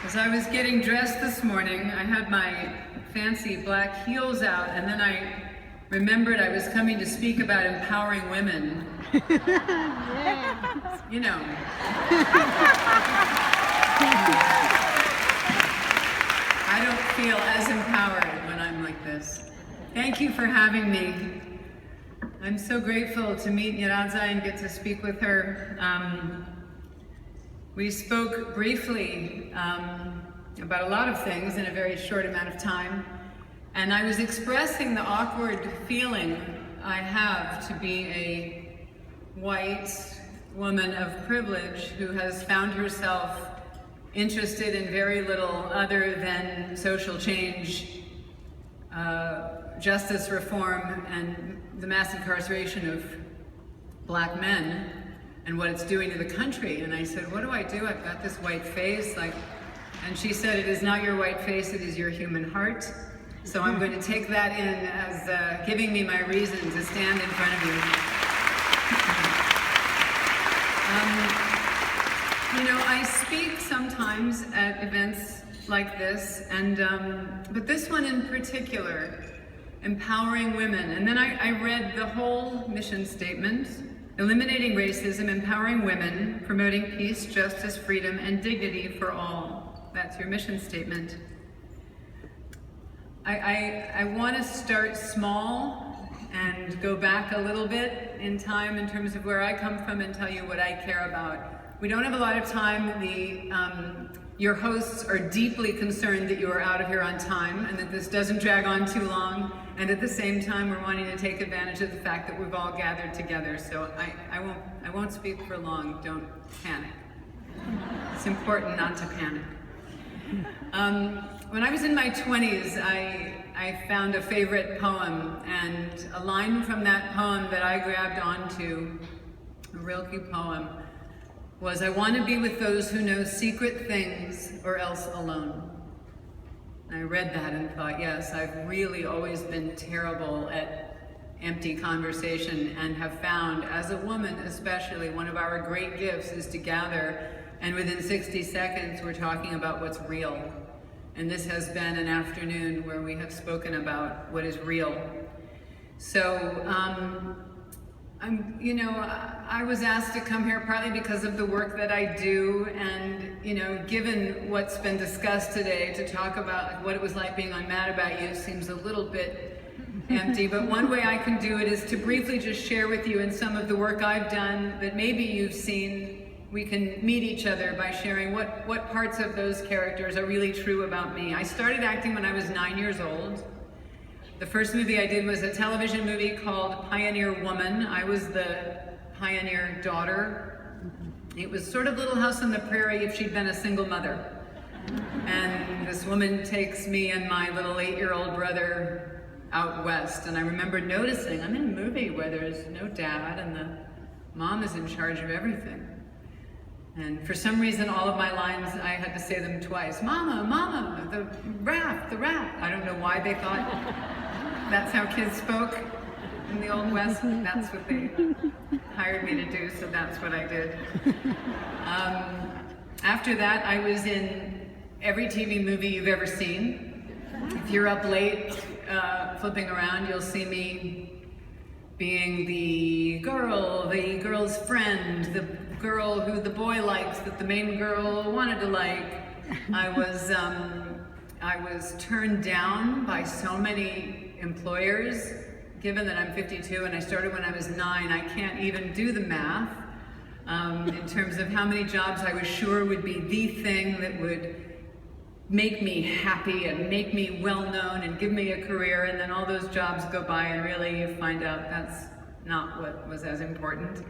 As I was getting dressed this morning, I had my fancy black heels out, and then I remembered I was coming to speak about empowering women. Yeah. You know. I don't feel as empowered when I'm like this. Thank you for having me. I'm so grateful to meet Nyiradza and get to speak with her. We spoke briefly about a lot of things in a very short amount of time, and I was expressing the awkward feeling I have to be a white woman of privilege who has found herself interested in very little other than social change, justice reform, and the mass incarceration of black men and what it's doing to the country. And I said, what do I do? I've got this white face. And she said, it is not your white face, it is your human heart. So I'm going to take that in as giving me my reason to stand in front of you. I speak sometimes at events like this, and but this one in particular, empowering women. And then I read the whole mission statement. Eliminating racism, empowering women, promoting peace, justice, freedom, and dignity for all. That's your mission statement. I want to start small and go back a little bit in time in terms of where I come from and tell you what I care about. We don't have a lot of time. Your hosts are deeply concerned that you are out of here on time and that this doesn't drag on too long. And at the same time, we're wanting to take advantage of the fact that we've all gathered together. So I won't speak for long. Don't panic. It's important not to panic. When I was in my 20s, I found a favorite poem, and a line from that poem that I grabbed onto, a Rilke poem, was, I want to be with those who know secret things or else alone. And I read that and thought, yes, I've really always been terrible at empty conversation and have found, as a woman especially, one of our great gifts is to gather, and within 60 seconds we're talking about what's real. And this has been an afternoon where we have spoken about what is real. So, I was asked to come here partly because of the work that I do, and given what's been discussed today, to talk about what it was like being on Mad About You seems a little bit empty, but one way I can do it is to briefly just share with you in some of the work I've done that maybe you've seen. We can meet each other by sharing what parts of those characters are really true about me. I started acting when I was 9 years old. The first movie I did was a television movie called Pioneer Woman. I was the pioneer daughter. It was sort of Little House on the Prairie if she'd been a single mother. And this woman takes me and my little 8-year-old brother out west. And I remember noticing, I'm in a movie where there's no dad and the mom is in charge of everything. And for some reason, all of my lines, I had to say them twice. Mama, mama, the raft. I don't know why they thought that's how kids spoke in the Old West. That's what they hired me to do, so that's what I did. After that, I was in every TV movie you've ever seen. If you're up late, flipping around, you'll see me being the girl's friend, the girl who the boy likes that the main girl wanted to like. I was turned down by so many employers, given that I'm 52 and I started when I was 9. I can't even do the math in terms of how many jobs I was sure would be the thing that would make me happy and make me well known and give me a career, and then all those jobs go by and really you find out that's not what was as important.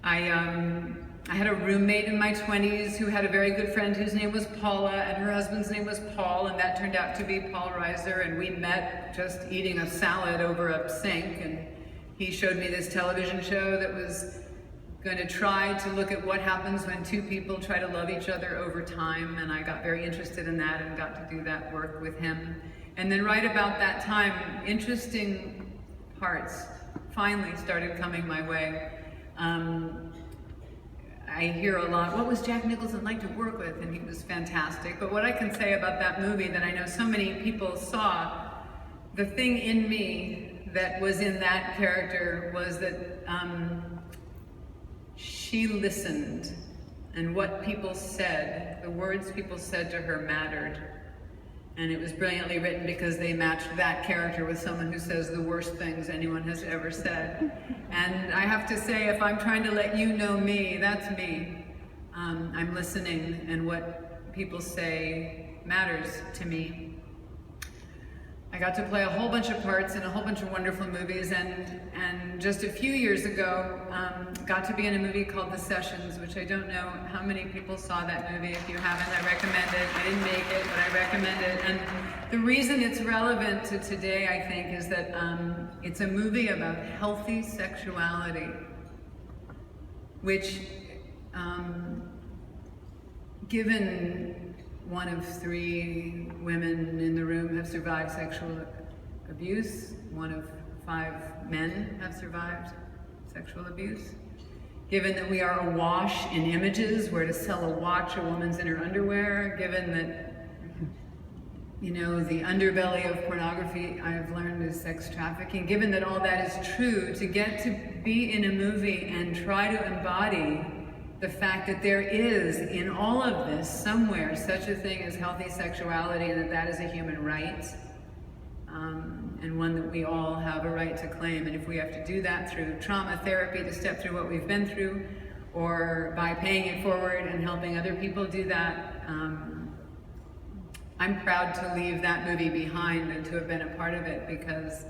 I had a roommate in my 20s who had a very good friend whose name was Paula, and her husband's name was Paul, and that turned out to be Paul Reiser, and we met just eating a salad over a sink, and he showed me this television show that was going to try to look at what happens when two people try to love each other over time, and I got very interested in that and got to do that work with him. And then right about that time, interesting parts finally started coming my way. I hear a lot, what was Jack Nicholson like to work with? And he was fantastic. But what I can say about that movie that I know so many people saw, the thing in me that was in that character was that she listened, and what people said, the words people said to her mattered. And it was brilliantly written because they matched that character with someone who says the worst things anyone has ever said. And I have to say, if I'm trying to let you know me, that's me. I'm listening, and what people say matters to me. I got to play a whole bunch of parts in a whole bunch of wonderful movies, and just a few years ago, got to be in a movie called The Sessions, which I don't know how many people saw that movie. If you haven't, I recommend it. I didn't make it, but I recommend it. And the reason it's relevant to today, I think, is that it's a movie about healthy sexuality, which, given one of 3 women in the room have survived sexual abuse, 1 of 5 men have survived sexual abuse. Given that we are awash in images, where to sell a watch, a woman's in her underwear, given that, you know, the underbelly of pornography, I've learned, is sex trafficking, given that all that is true, to get to be in a movie and try to embody the fact that there is, in all of this, somewhere, such a thing as healthy sexuality, and that is a human right, and one that we all have a right to claim. And if we have to do that through trauma therapy to step through what we've been through, or by paying it forward and helping other people do that, I'm proud to leave that movie behind and to have been a part of it, because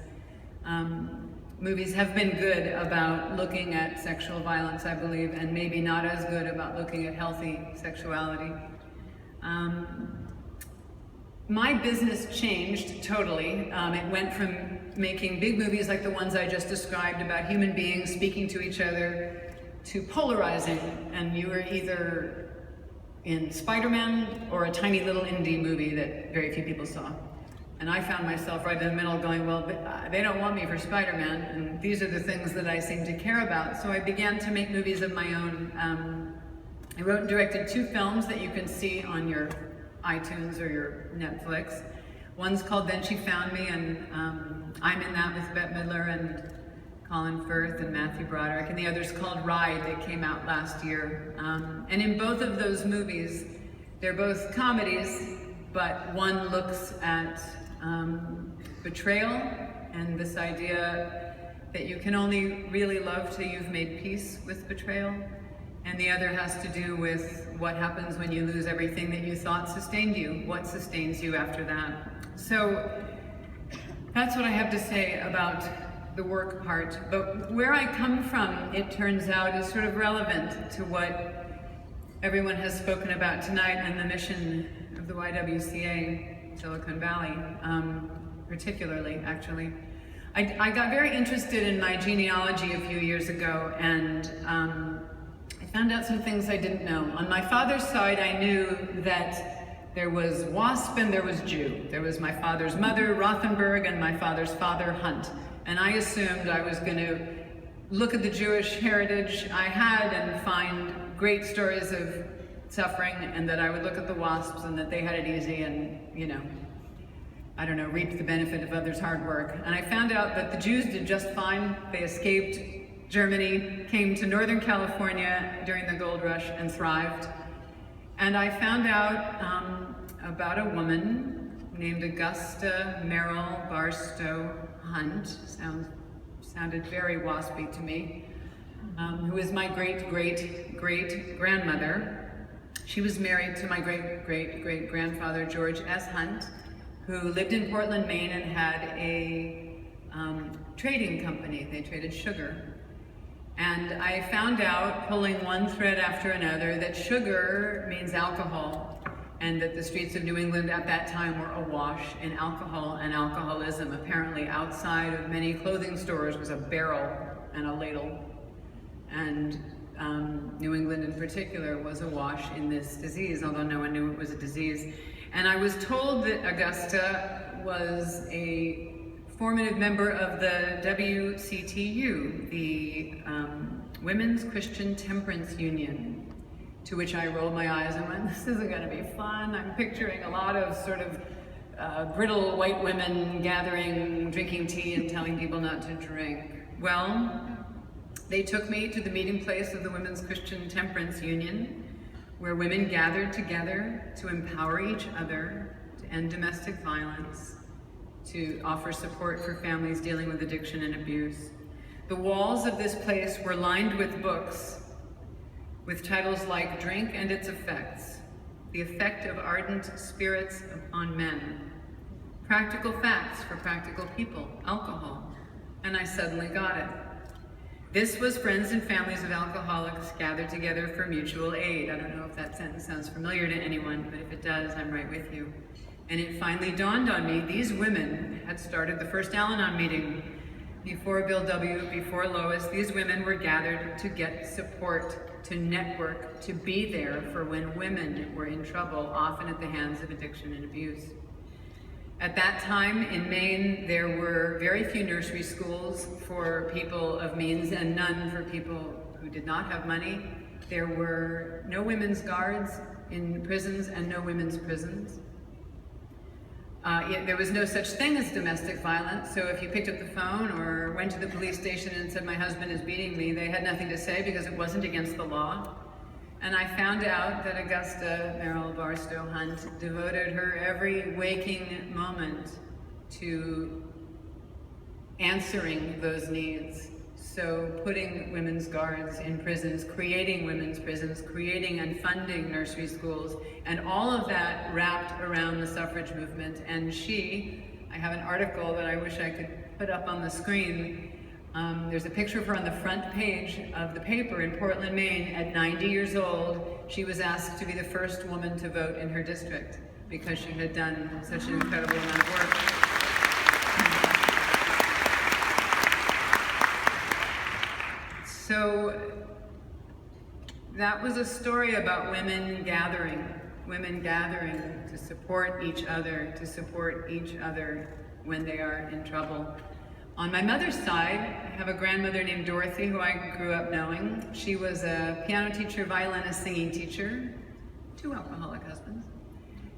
movies have been good about looking at sexual violence, I believe, and maybe not as good about looking at healthy sexuality. My business changed totally. It went from making big movies like the ones I just described about human beings speaking to each other, to polarizing, and you were either in Spider-Man or a tiny little indie movie that very few people saw. And I found myself right in the middle going, well, they don't want me for Spider-Man, and these are the things that I seem to care about. So I began to make movies of my own. I wrote and directed 2 films that you can see on your iTunes or your Netflix. One's called Then She Found Me, and I'm in that with Bette Midler and Colin Firth and Matthew Broderick, and the other's called Ride, that came out last year. And in both of those movies, they're both comedies, but one looks at betrayal and this idea that you can only really love till you've made peace with betrayal, and the other has to do with what happens when you lose everything that you thought sustained you. What sustains you after that? So that's what I have to say about the work part. But where I come from, it turns out, is sort of relevant to what everyone has spoken about tonight and the mission of the YWCA, Silicon Valley, particularly, actually. I got very interested in my genealogy a few years ago, and I found out some things I didn't know. On my father's side, I knew that there was Wasp and there was Jew. There was my father's mother, Rothenberg, and my father's father, Hunt. And I assumed I was going to look at the Jewish heritage I had and find great stories of suffering, and that I would look at the Wasps and that they had it easy and, you know, I don't know, reap the benefit of others' hard work. And I found out that the Jews did just fine. They escaped Germany, came to Northern California during the gold rush, and thrived. And I found out about a woman named Augusta Merrill Barstow Hunt, sounded very waspy to me, who is my great-great-great-grandmother. She was married to my great-great-great-grandfather, George S. Hunt, who lived in Portland, Maine, and had a trading company. They traded sugar. And I found out, pulling one thread after another, that sugar means alcohol, and that the streets of New England at that time were awash in alcohol and alcoholism. Apparently outside of many clothing stores was a barrel and a ladle. And New England in particular was awash in this disease, although no one knew it was a disease. And I was told that Augusta was a formative member of the YWCA, the Women's Christian Temperance Union, to which I rolled my eyes and went, this isn't going to be fun. I'm picturing a lot of sort of brittle white women gathering, drinking tea and telling people not to drink. Well, they took me to the meeting place of the Women's Christian Temperance Union, where women gathered together to empower each other, to end domestic violence, to offer support for families dealing with addiction and abuse. The walls of this place were lined with books with titles like Drink and Its Effects, The Effect of Ardent Spirits on Men, Practical Facts for Practical People, Alcohol, and I suddenly got it. This was friends and families of alcoholics gathered together for mutual aid. I don't know if that sentence sounds familiar to anyone, but if it does, I'm right with you. And it finally dawned on me, these women had started the first Al-Anon meeting. Before Bill W., before Lois, these women were gathered to get support, to network, to be there for when women were in trouble, often at the hands of addiction and abuse. At that time in Maine, there were very few nursery schools for people of means and none for people who did not have money. There were no women's guards in prisons and no women's prisons. There was no such thing as domestic violence, so if you picked up the phone or went to the police station and said, my husband is beating me, they had nothing to say because it wasn't against the law. And I found out that Augusta Merrill Barstow Hunt devoted her every waking moment to answering those needs. So putting women's guards in prisons, creating women's prisons, creating and funding nursery schools, and all of that wrapped around the suffrage movement. And I have an article that I wish I could put up on the screen. There's a picture of her on the front page of the paper in Portland, Maine. At 90 years old, she was asked to be the first woman to vote in her district because she had done such an incredible amount of work. So that was a story about women gathering to support each other when they are in trouble. On my mother's side, I have a grandmother named Dorothy who I grew up knowing. She was a piano teacher, violinist, singing teacher, 2 alcoholic husbands.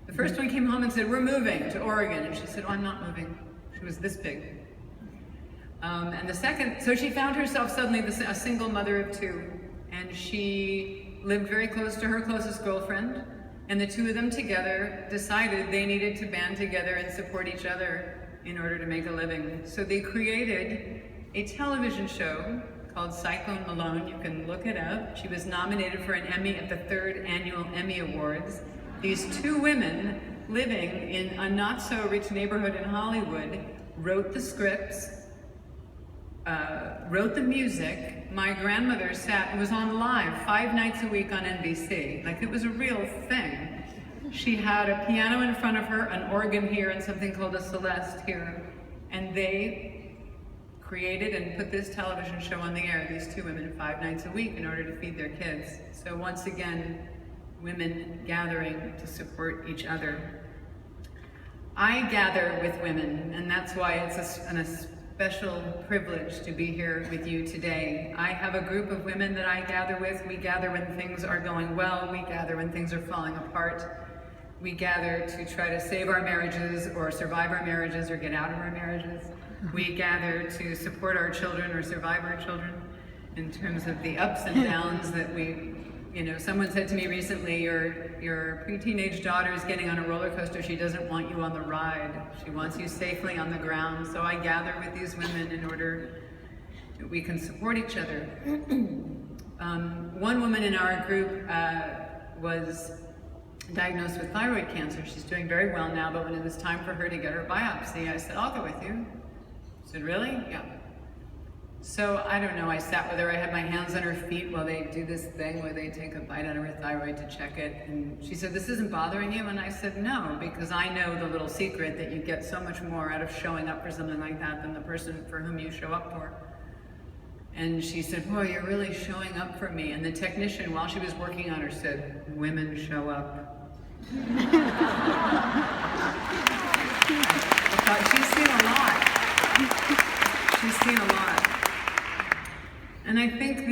The first one came home and said, we're moving to Oregon. And she said, oh, I'm not moving. She was this big. And the second, so she found herself suddenly a single mother of 2. And she lived very close to her closest girlfriend. And the 2 of them together decided they needed to band together and support each other in order to make a living. So they created a television show called Cyclone Malone. You can look it up. She was nominated for an Emmy at the 3rd Annual Emmy Awards. These 2 women living in a not-so-rich neighborhood in Hollywood wrote the scripts, wrote the music. My grandmother was on live 5 nights a week on NBC. Like, it was a real thing. She had a piano in front of her, an organ here, and something called a celeste here. And they created and put this television show on the air, these 2 women, 5 nights a week in order to feed their kids. So once again, women gathering to support each other. I gather with women, and that's why it's a special privilege to be here with you today. I have a group of women that I gather with. We gather when things are going well. We gather when things are falling apart. We gather to try to save our marriages or survive our marriages or get out of our marriages. We gather to support our children or survive our children in terms of the ups and downs that someone said to me recently, your pre-teenage daughter is getting on a roller coaster. She doesn't want you on the ride. She wants you safely on the ground. So I gather with these women in order that we can support each other. One woman in our group was diagnosed with thyroid cancer. She's doing very well now, but when it was time for her to get her biopsy, I said, I'll go with you. She said, really? Yeah. So I don't know, I sat with her, I had my hands on her feet while they do this thing where they take a bite out of her thyroid to check it. And she said, this isn't bothering you? And I said, no, because I know the little secret that you get so much more out of showing up for something like that than the person for whom you show up for. And she said, boy, you're really showing up for me. And the technician, while she was working on her, said, women show up. I thought, she's seen a lot. She's seen a lot. And I think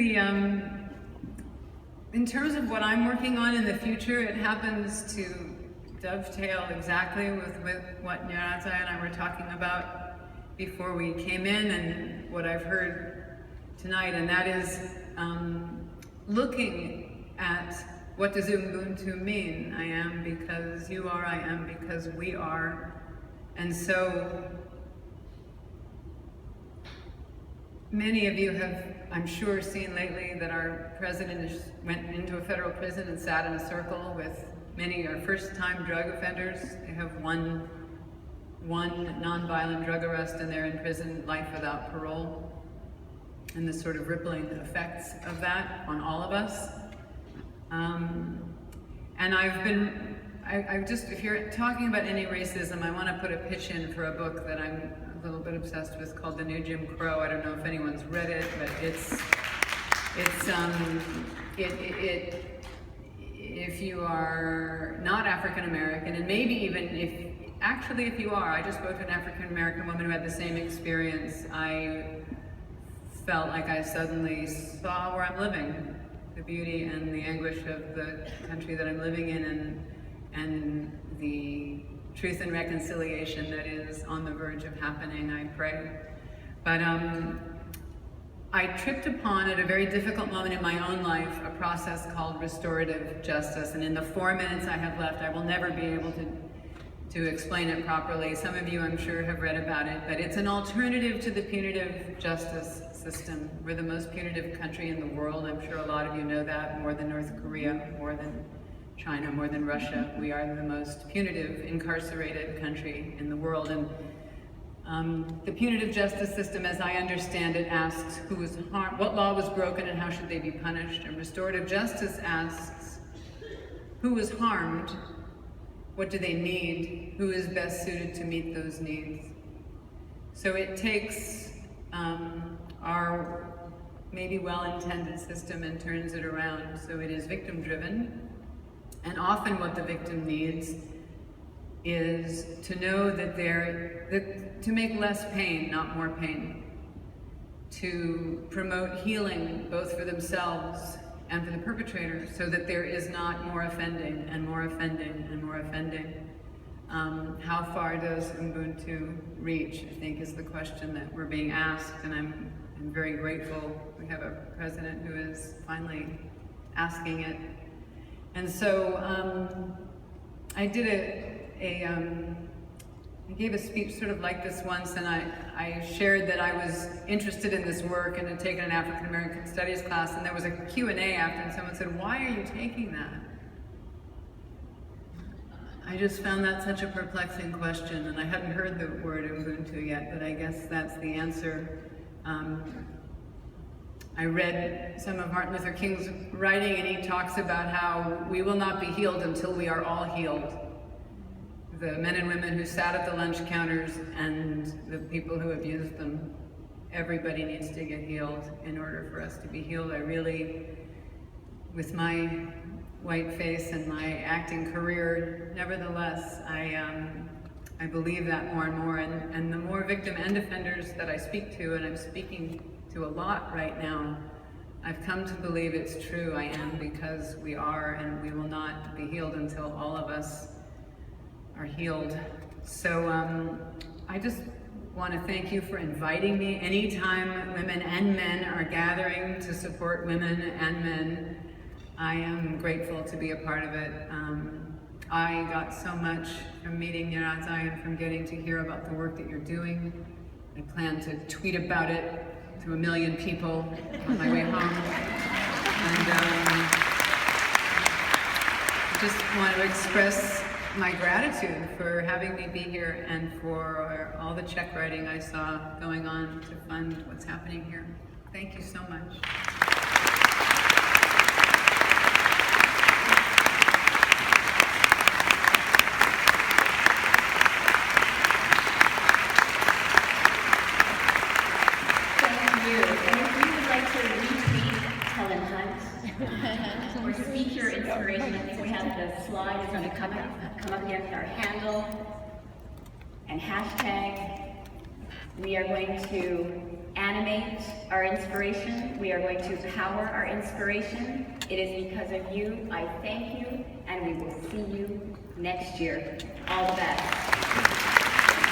in terms of what I'm working on in the future, it happens to dovetail exactly with what Nyarata and I were talking about before we came in, and what I've heard tonight, and that is looking at what does Ubuntu mean? I am because you are, I am because we are. And so many of you have, I'm sure, seen lately that our president went into a federal prison and sat in a circle with many are first-time drug offenders. They have one nonviolent drug arrest and they're in prison life without parole. And the sort of rippling effects of that on all of us. And I've just, if you're talking about any racism, I want to put a pitch in for a book that I'm a little bit obsessed with called The New Jim Crow. I don't know if anyone's read it, but if you are not African American, and maybe even if you are, I just spoke to an African American woman who had the same experience. I felt like I suddenly saw where I'm living, the beauty and the anguish of the country that I'm living in, and the truth and reconciliation that is on the verge of happening, I pray. But I tripped upon, at a very difficult moment in my own life, a process called restorative justice. And in the 4 minutes I have left, I will never be able to explain it properly. Some of you, I'm sure, have read about it, but it's an alternative to the punitive justice system. We're the most punitive country in the world. I'm sure a lot of you know that, more than North Korea, more than China, more than Russia. We are the most punitive, incarcerated country in the world. And the punitive justice system, as I understand it, asks who was harmed, what law was broken and how should they be punished. And restorative justice asks who was harmed, what do they need, who is best suited to meet those needs. So it takes our maybe well-intended system and turns it around. So it is victim-driven, and often what the victim needs is to know that to make less pain, not more pain, to promote healing both for themselves and for the perpetrator, so that there is not more offending and more offending and more offending. How far does Ubuntu reach, I think, is the question that we're being asked, and I'm very grateful we have a president who is finally asking it. And so I gave a speech sort of like this once, and I shared that I was interested in this work and had taken an African American Studies class, and there was a Q&A after, and someone said, "Why are you taking that?" I just found that such a perplexing question, and I hadn't heard the word Ubuntu yet, but I guess that's the answer. I read some of Martin Luther King's writing, and he talks about how we will not be healed until we are all healed. The men and women who sat at the lunch counters and the people who abused them, everybody needs to get healed in order for us to be healed. I really, with my white face and my acting career, nevertheless, I believe that more and more, and the more victim and offenders that I speak to, and I'm speaking to a lot right now, I've come to believe it's true. I am because we are, and we will not be healed until all of us are healed. So I just want to thank you for inviting me. Anytime women and men are gathering to support women and men, I am grateful to be a part of it. I got so much from meeting Nyarata and from getting to hear about the work that you're doing. I plan to tweet about it to 1 million people on my way home. And I just want to express my gratitude for having me be here and for all the check writing I saw going on to fund what's happening here. Thank you so much. Or speaker inspiration. I think we have the slide is going to come up here with our handle and hashtag We are going to animate our inspiration. We are going to power our inspiration. It is because of you. I thank you, and we will see you next year. All the best.